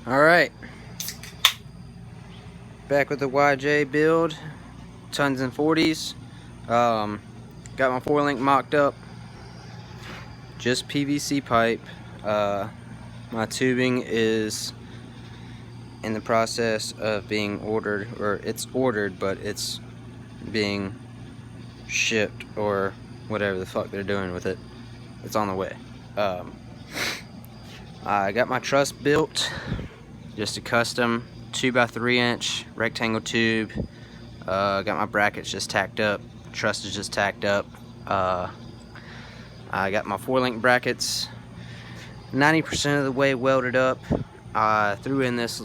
Alright, back with the YJ build, tons and 40s. Got my 4-link mocked up, just PVC pipe. My tubing is in the process of being ordered, or it's ordered, but it's being shipped, or whatever the fuck they're doing with it. It's on the way. I got my truss built, just a custom 2x3 inch rectangle tube. Got my brackets just tacked up, truss is just tacked up. I got my 4-link brackets 90% of the way welded up. I threw in this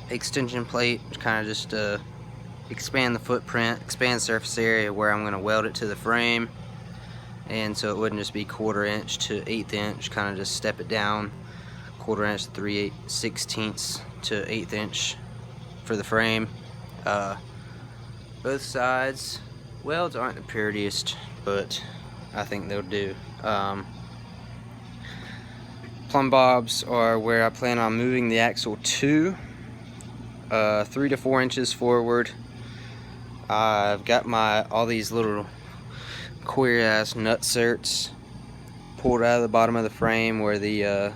extension plate, kind of just to expand the footprint, expand surface area where I'm going to weld it to the frame, and so it wouldn't just be 1/4 inch to 1/8 inch, kind of just step it down 1/4 inch to 3/16 to 1/8 inch for the frame. Both sides welds aren't the prettiest, but I think they'll do. Plumb bobs are where I plan on moving the axle to, 3 to 4 inches forward. I've got all these little queer ass nut certs pulled out of the bottom of the frame where the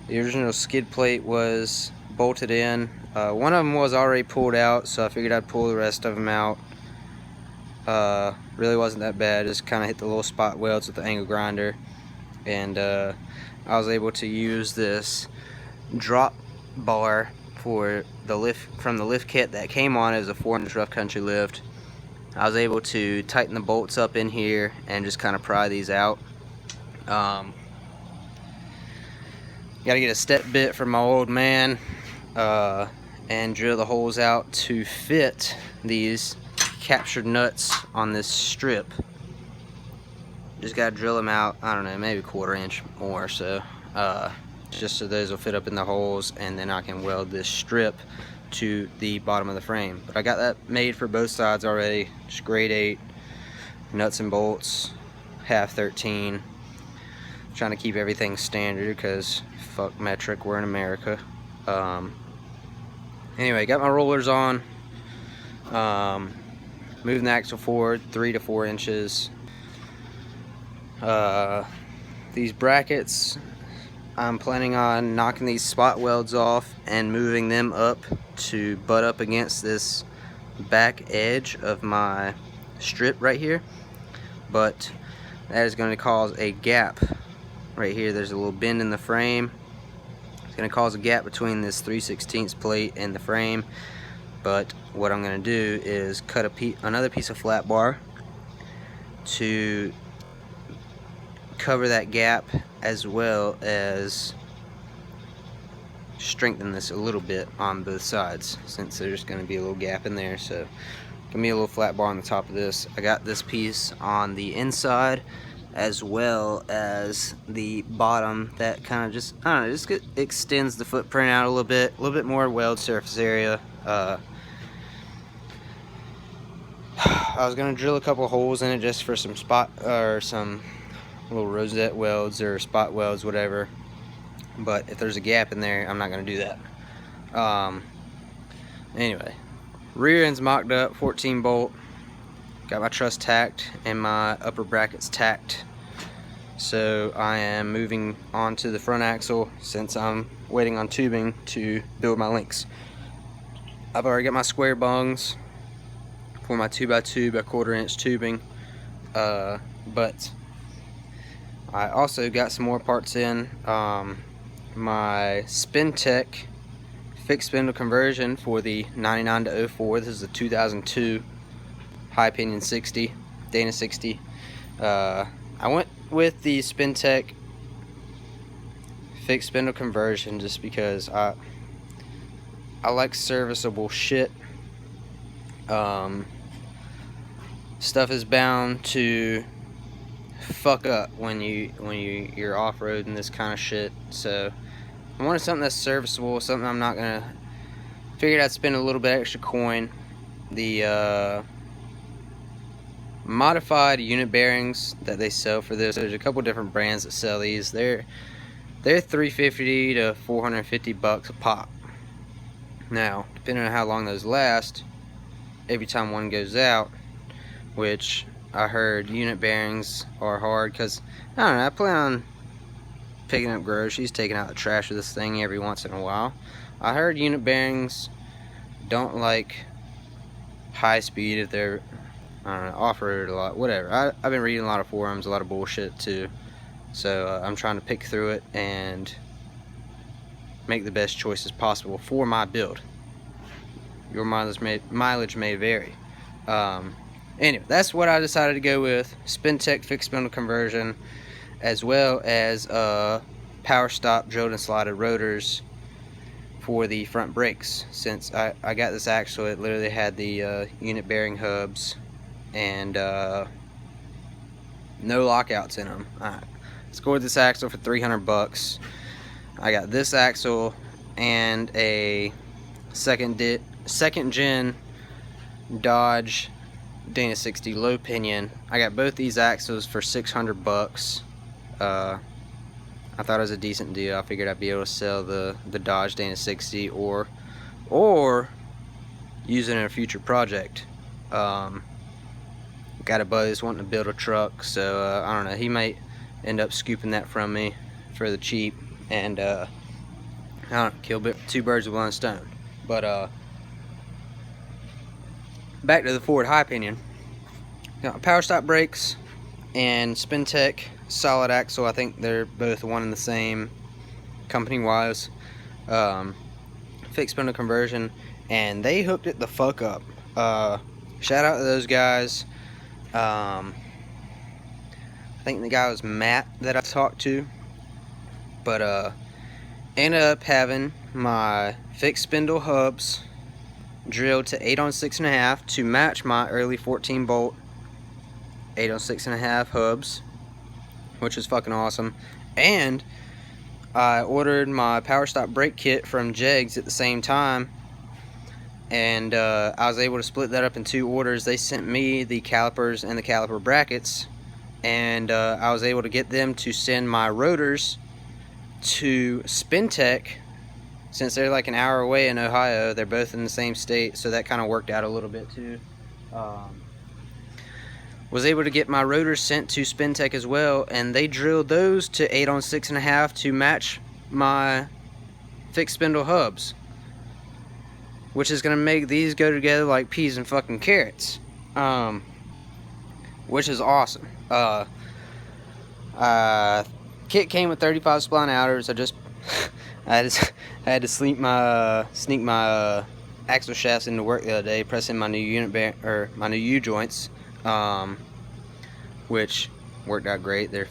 original skid plate was bolted in. One of them was already pulled out, so I figured I'd pull the rest of them out. Really wasn't that bad, just kind of hit the little spot welds with the angle grinder, and I was able to use this drop bar for the lift from the lift kit that came on as a 4-inch rough country lift. I was able to tighten the bolts up in here and just kind of pry these out. Got to get a step bit from my old man and drill the holes out to fit these captured nuts on this strip. Just got to drill them out, I don't know, maybe 1/4 inch more, so just so those will fit up in the holes, and then I can weld this strip to the bottom of the frame. But I got that made for both sides already, just grade 8 nuts and bolts, half 13. Trying to keep everything standard because fuck metric, we're in America. Anyway, got my rollers on, moving the axle forward 3 to 4 inches. These brackets, I'm planning on knocking these spot welds off and moving them up to butt up against this back edge of my strip right here, but that is going to cause a gap right here. There's a little bend in the frame. It's going to cause a gap between this 3/16 plate and the frame, but what I'm going to do is cut another piece of flat bar to cover that gap, as well as strengthen this a little bit on both sides, since there's going to be a little gap in there. So give me a little flat bar on the top of this. I got this piece on the inside as well as the bottom that kind of just, I don't know, just extends the footprint out a little bit more weld surface area. I was going to drill a couple holes in it just for some spot, or some little rosette welds or spot welds, whatever, but if there's a gap in there, I'm not going to do that. Anyway, rear end's mocked up, 14 bolt, got my truss tacked and my upper brackets tacked, so I am moving on to the front axle since I'm waiting on tubing to build my links. I've already got my square bungs for my 2x2 by 1/4 inch tubing, but I also got some more parts in. My SpinTech fixed spindle conversion for the 99 to 04. This is a 2002 high pinion 60, Dana 60. I went with the SpinTech fixed spindle conversion just because I like serviceable shit. Stuff is bound to fuck up when you're off-roading this kind of shit, so I wanted something that's serviceable, something I'm not gonna, figured I'd spend a little bit extra coin. The modified unit bearings that they sell for this, there's a couple different brands that sell these. They're they're $350 to $450 a pop. Now, depending on how long those last, every time one goes out, which I heard unit bearings are hard, because I don't know, I plan on picking up groceries, taking out the trash of this thing every once in a while. I heard unit bearings don't like high speed if they're, I don't know, off-road a lot, whatever. I've been reading a lot of forums, a lot of bullshit too, so I'm trying to pick through it and make the best choices possible for my build. Your mileage may vary. Anyway, that's what I decided to go with. Spintech fixed spindle conversion, as well as power stop drilled and slotted rotors for the front brakes. Since I got this axle, it literally had the unit bearing hubs and no lockouts in them. I scored this axle for $300. I got this axle and a second gen Dodge Dana 60 low pinion. I got both these axles for $600. I thought it was a decent deal. I figured I'd be able to sell the Dodge Dana 60 or use it in a future project. Got a buddy that's wanting to build a truck, so I don't know, he might end up scooping that from me for the cheap and I don't know, kill two birds with one stone. But back to the Ford high pinion. Got power stop brakes and Spintech solid axle. I think they're both one and the same company wise. Fixed spindle conversion, and they hooked it the fuck up. Shout out to those guys. I think the guy was Matt that I talked to, but ended up having my fixed spindle hubs drilled to 8 on 6.5 to match my early 14 bolt 8 on 6.5 hubs, which is fucking awesome. And I ordered my power stop brake kit from Jegs at the same time, and I was able to split that up in 2 orders. They sent me the calipers and the caliper brackets, and I was able to get them to send my rotors to Spintech. Since they're like an hour away in Ohio, they're both in the same state, so that kind of worked out a little bit too. Was able to get my rotors sent to Spintech as well, and they drilled those to 8 on 6.5 to match my fixed spindle hubs, which is gonna make these go together like peas and fucking carrots, which is awesome. Kit came with 35 spline outers. I had to sneak my axle shafts into work the other day, pressing my new my new U joints, which worked out great. They're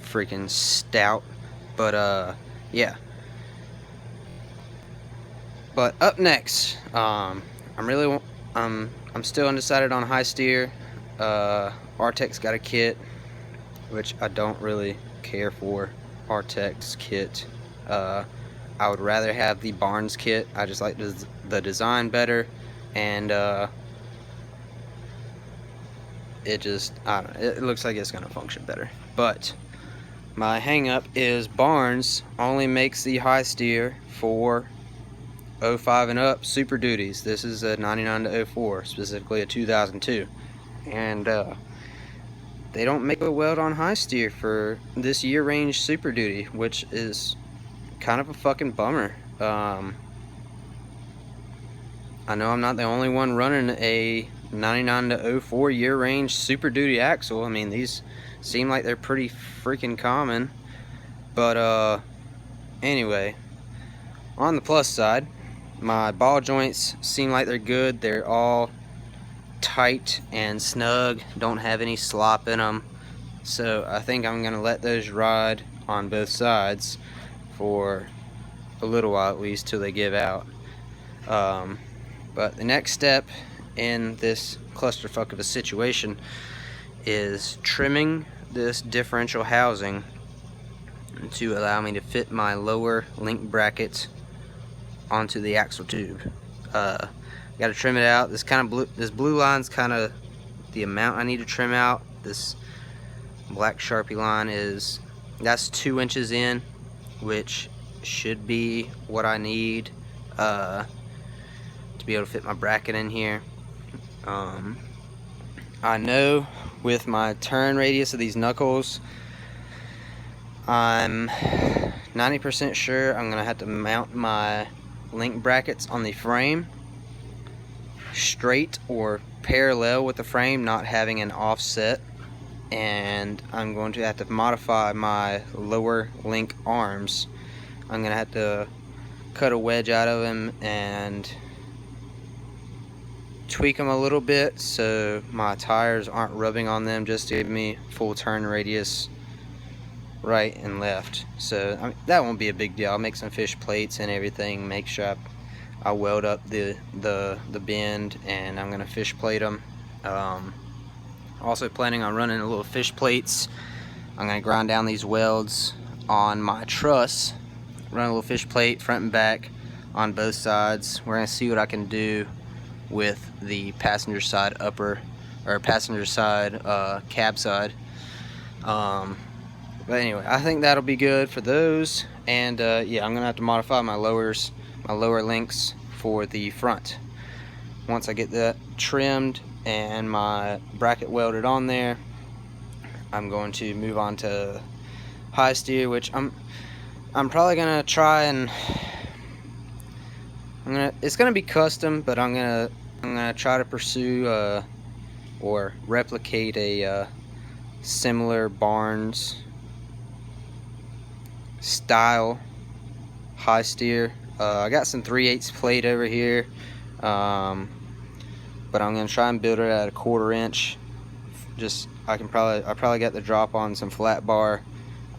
freaking stout, but yeah. But up next, I'm still undecided on high steer. Artec's got a kit, which I don't really care for. Artec's kit. I would rather have the Barnes kit. I just like the design better, and it just, I don't know, it looks like it's gonna function better. But my hang up is Barnes only makes the high steer for 05 and up Super Duties. This is a 99 to 04, specifically a 2002, and they don't make a weld on high steer for this year range Super Duty, which is kind of a fucking bummer. I know I'm not the only one running a 99 to 04 year range Super Duty axle. I mean, these seem like they're pretty freaking common, but anyway, on the plus side, my ball joints seem like they're good. They're all tight and snug, don't have any slop in them, so I think I'm gonna let those ride on both sides for a little while, at least till they give out. But the next step in this clusterfuck of a situation is trimming this differential housing to allow me to fit my lower link bracket onto the axle tube. Got to trim it out. This blue line's kind of the amount I need to trim out. This black Sharpie line that's 2 inches in. which should be what I need to be able to fit my bracket in here. I know with my turn radius of these knuckles, I'm 90% sure I'm gonna have to mount my link brackets on the frame straight or parallel with the frame, not having an offset, and I'm going to have to modify my lower link arms. I'm gonna have to cut a wedge out of them and tweak them a little bit so my tires aren't rubbing on them, just to give me full turn radius right and left. So I mean, that won't be a big deal. I'll make some fish plates and everything, make sure I weld up the bend, and I'm gonna fish plate them. Also planning on running a little fish plates. I'm gonna grind down these welds on my truss, run a little fish plate front and back on both sides. We're gonna see what I can do with the passenger side upper, or passenger side cab side. But anyway, I think that'll be good for those. And yeah, I'm gonna have to modify my lower links for the front. Once I get that trimmed and my bracket welded on there, I'm going to move on to high steer, which I'm probably gonna try and it's gonna be custom, but I'm gonna try to pursue or replicate a similar Barnes style high steer. I got some 3/8 plate over here, but I'm gonna try and build it at a 1/4 inch. Just I probably got the drop on some flat bar.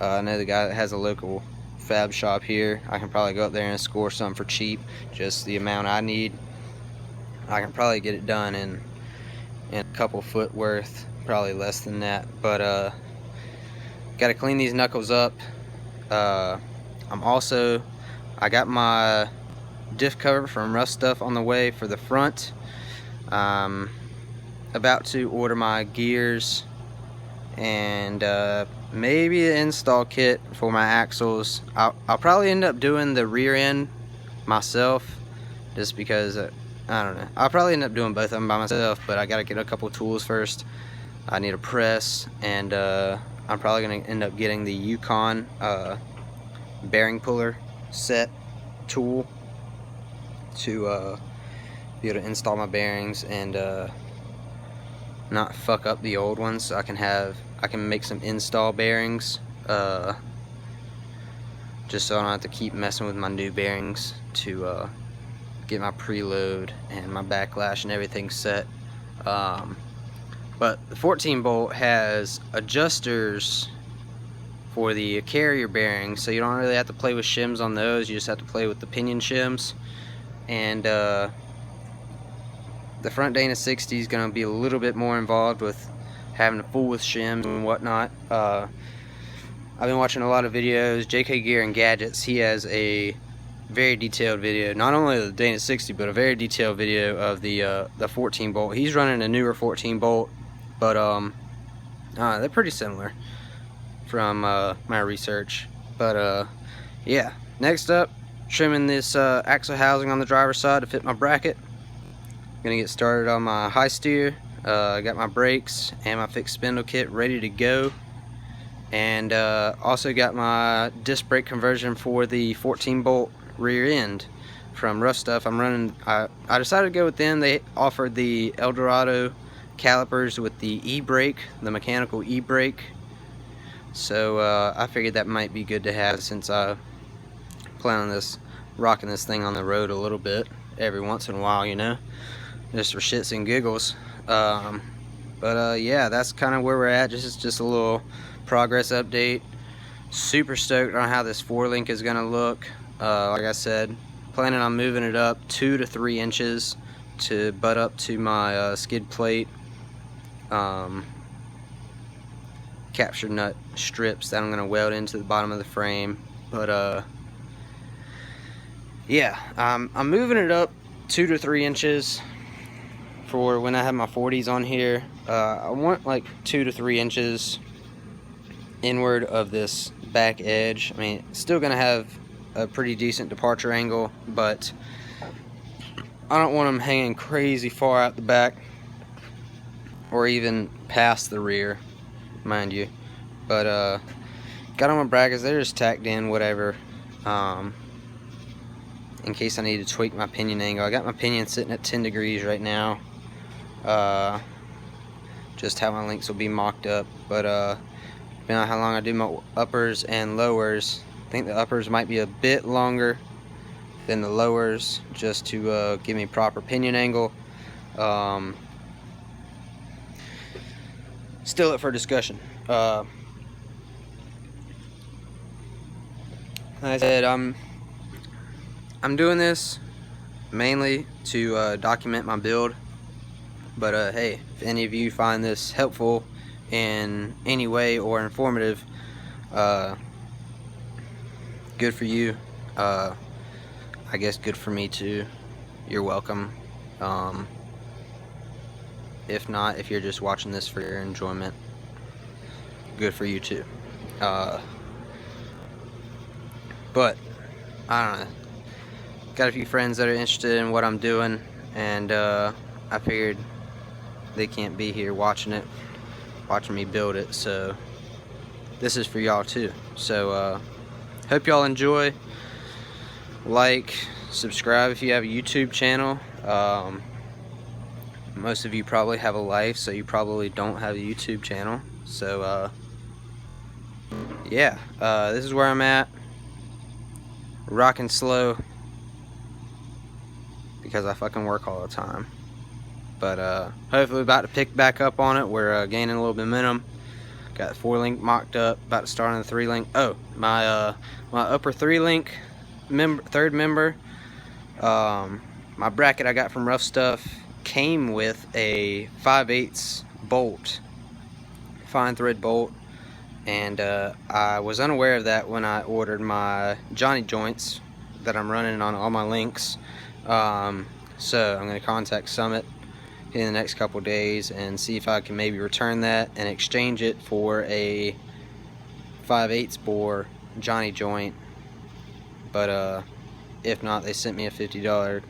I know the guy that has a local fab shop here. I can probably go up there and score some for cheap, just the amount I need. I can probably get it done in a couple foot worth, probably less than that. But got to clean these knuckles up. I got my diff cover from Rough Stuff on the way for the front. About to order my gears and maybe an install kit for my axles. I'll probably end up doing the rear end myself, just because I don't know. I'll probably end up doing both of them by myself, but I gotta get a couple tools first. I need a press, and I'm probably gonna end up getting the Yukon bearing puller set tool to be able to install my bearings and not fuck up the old ones. So I can make some install bearings, just so I don't have to keep messing with my new bearings to get my preload and my backlash and everything set. But the 14 bolt has adjusters for the carrier bearings, so you don't really have to play with shims on those. You just have to play with the pinion shims. And the front Dana 60 is going to be a little bit more involved with having to fool with shims and whatnot. I've been watching a lot of videos. JK Gear and Gadgets, he has a very detailed video, not only of the Dana 60, but a very detailed video of the 14 bolt. He's running a newer 14 bolt, but they're pretty similar from my research. But yeah, next up, trimming this axle housing on the driver's side to fit my bracket. Gonna get started on my high steer. I got my brakes and my fixed spindle kit ready to go, and also got my disc brake conversion for the 14 bolt rear end from Rough Stuff. I decided to go with them. They offered the Eldorado calipers with the e-brake, the mechanical e-brake, so I figured that might be good to have, since I plan on rocking this thing on the road a little bit every once in a while, you know, just for shits and giggles. But yeah, that's kind of where we're at. Just a little progress update. Super stoked on how this 4-link is gonna look. Like I said, planning on moving it up 2 to 3 inches to butt up to my skid plate capture nut strips that I'm gonna weld into the bottom of the frame. But yeah, I'm moving it up 2 to 3 inches for when I have my 40s on here. I want like 2 to 3 inches inward of this back edge. I mean, it's still gonna have a pretty decent departure angle, but I don't want them hanging crazy far out the back or even past the rear, mind you. But got on my brackets, they're just tacked in, whatever, in case I need to tweak my pinion angle. I got my pinion sitting at 10 degrees right now, just how my links will be mocked up. But depending on how long I do my uppers and lowers, I think the uppers might be a bit longer than the lowers, just to give me proper pinion angle. Still up for discussion. Like I said, I'm doing this mainly to document my build, but hey, if any of you find this helpful in any way or informative, good for you. I guess good for me too. You're welcome. If not, if you're just watching this for your enjoyment, good for you too. But I don't know, got a few friends that are interested in what I'm doing, and I figured they can't be here watching me build it, so this is for y'all too. So hope y'all enjoy. Like, subscribe if you have a YouTube channel. Most of you probably have a life, so you probably don't have a YouTube channel. So yeah, this is where I'm at. Rocking slow because I fucking work all the time. But hopefully about to pick back up on it. We're gaining a little bit of momentum. Got the 4-link mocked up, about to start on the 3-link. Oh, my upper 3-link third member, my bracket I got from Rough Stuff came with a 5/8 bolt, fine thread bolt, and I was unaware of that when I ordered my Johnny joints that I'm running on all my links. So I'm going to contact Summit in the next couple days and see if I can maybe return that and exchange it for a 5/8 bore Johnny joint. But if not, they sent me a $50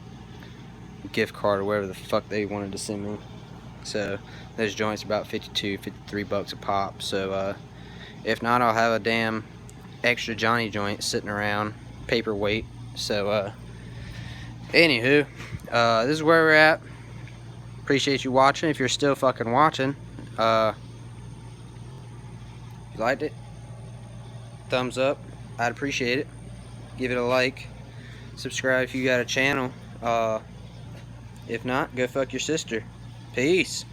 gift card or whatever the fuck they wanted to send me. So those joints are about 52, 53 bucks a pop. So if not, I'll have a damn extra Johnny joint sitting around, paperweight. So anywho, this is where we're at. Appreciate you watching. If you're still fucking watching, if you liked it, thumbs up, I'd appreciate it. Give it a like, subscribe if you got a channel. If not, go fuck your sister. Peace.